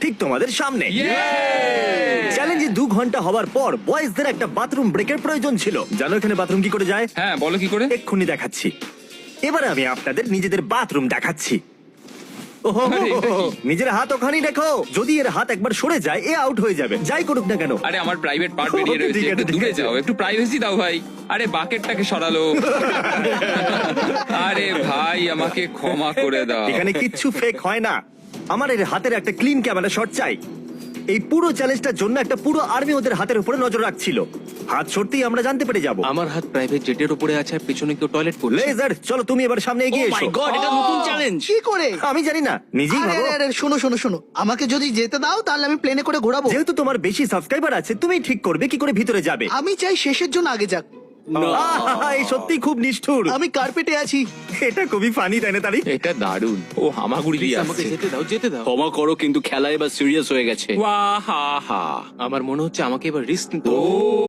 ঠিক তোমাদের সামনে চ্যালেঞ্জে 2 ঘন্টা হওয়ার পর বয়েজদের একটা বাথরুম ব্রেকের প্রয়োজন ছিল। জানো এখানে বাথরুম কি করে যায়? হ্যাঁ, বলো কি করে? এক্ষুনি দেখাচ্ছি। এবারে আমি আপনাদের নিজেদের বাথরুম দেখাচ্ছি। ওহো, আরে, এটা কি? নিজের হাত ওখানেই রেখো। যদি এর হাত একবার সরে যায় এ আউট হয়ে যাবে, যাই করুক না কেন। আরে আমার প্রাইভেট পার্ট বেরিয়ে রয়েছে, ঠিক আছে, একটু ঠিক দূরে আছে। যাও, একটু প্রাইভেসি দাও ভাই। আরে বাকেটটাকে সরালো। আরে ভাই আমাকে ক্ষমা করে দাও। এখানে কিচ্ছু ফেক হয় না। আমার এর হাতের একটা ক্লিন ক্যামেরা শট চাই। এই পুরো চ্যালেঞ্জটার জন্য একটা পুরো আর্মি ওদের হাতের উপরে নজর রাখছিল। হাত সরতেই আমরা জানতে পেরে যাব। আমার হাত প্রাইভেট জেটের উপরে আছে আর পেছনে কেউ টয়লেট করছে। লেজার, চলো তুমি এবার সামনে এগিয়ে Oh my এসো। God, এটা নতুন চ্যালেঞ্জ। কি করে? আমি জানি না, নিজেই আরে ভাবো। আরে, আরে, শোনো শোনো শোনো, আমাকে যদি যেতে দাও তাহলে আমি প্লেনে করে ঘোরাবো। যেহেতু তোমার বেশি সাবস্ক্রাইবার আছে, তুমি ঠিক করবে কি করে ভিতরে যাবে। আমি চাই শেষের জন্য আগে যাক। আহা, এই সত্যি খুব নিষ্ঠুর। আমি কার্পেটে আছি। এটা খুবই ফানি, তাই না তারি? এটা দারুণ। ও হামাগুড়ি দিয়ে আমাকে আসছে। যেতে দাও, যেতে দাও। ক্ষমা করো, কিন্তু খেলা এবার সিরিয়াস হয়ে গেছে। ওয়াহাহা। আমার মনে হচ্ছে আমাকে এবার রিস্ক নিতে হবে।